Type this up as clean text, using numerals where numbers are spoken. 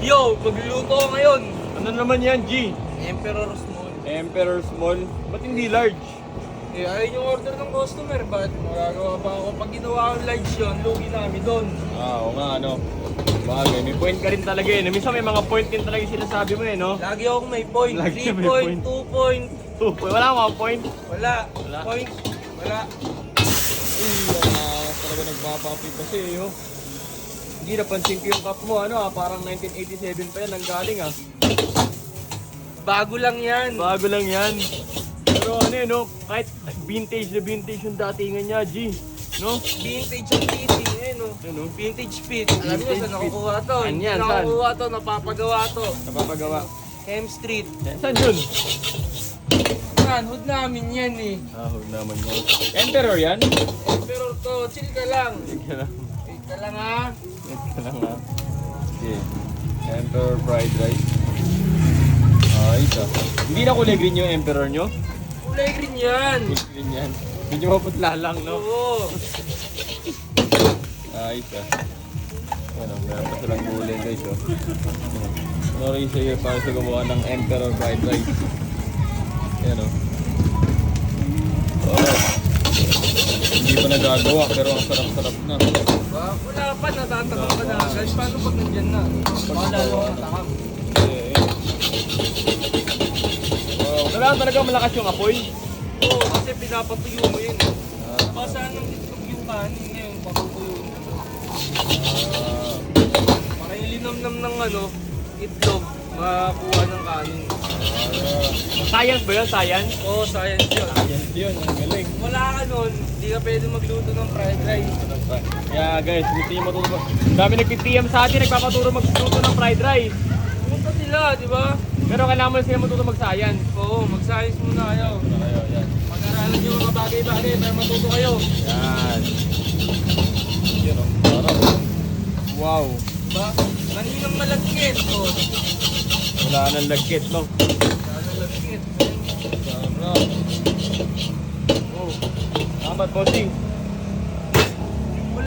Yo, magluluto ako ngayon. Ano naman yan, G? Emperor Small. Emperor Small? Ba't hindi large? Eh, ayun yung order ng customer. Ba't magagawa pa ako? Pag ginawa ko large yun, lugi namin doon. Oo nga, ano. Bagay, may point ka rin talaga eh. Minsan may mga point din talaga yung sinasabi mo eh, no? Lagi akong may point. Lagi 3 may point, point. 2 point. Wala ka mga point? Wala. Wala. Point. Wala. Talaga nagpapapi kasi eh, oh. Hindi napansin ko yung cup mo, ano parang 1987 pa yan ang galing ah. Bago lang yan. Bago lang yan. Pero ano yun, no? Kahit vintage na vintage yung datingan niya, G. No? Vintage ang fitting eh, no? Ano? Vintage fit. Alam niyo Vintage saan fit. nakukuha to? Saan Hindi yan? Saan? nakukuha to, napapagawa to. Napapagawa. Hem Street. Saan yun? Saan? Hood namin yan eh. Huwag naman yun. Emperor yan? Pero to, chill ka lang. Sige lang. Wait ka lang ha. Ito lang ha. Sige. Emperor fried rice. Ayos ah. Hindi na kulay green yung emperor nyo? Kulay green yan. Kulay green yan. Medyo maputla lang, no? Oo. Ayos ah. Ano, meron pa silang gulay guys, oh. Sorry sa iyo para sa gumawa ng emperor fried rice. Ayan, oh. Hindi pa nagagawa pero ang sarap-sarap na. Wala pa, natatakam pa na agad. Paano pag nandyan na? Baka lalo ka takam. Wow. Kailangan talaga malakas yung apoy. Oo, kasi pinapatuyo mo yun. Baka saan ang itlog yung kanin ngayon, papatuyo mo. Para yung linamnam ng ano, itlog, makakuha ng kanin. Science ba yun? Science? Oo, science yun. Science yun, ang galing. Wala ka nun, hindi ka pwede magluto ng fried rice. Kaya guys, gusto nyo matuto. Ang dami nagpipm sa atin, nagpapaturo magluto ng fried rice. Pumunta sila, di ba? Pero kailangan mo sila matuto mag-science. Oo, mag-science muna kayo. Yan. Pag-aralan nyo mga bagay-bagay para matuto kayo. Yan. Yun o, parang. Wow. Diba? Kaninang malagkit. Oh. Wala nang lagkit, no? Wala nang lagkit. Sarap. Oh. Tama, bossing.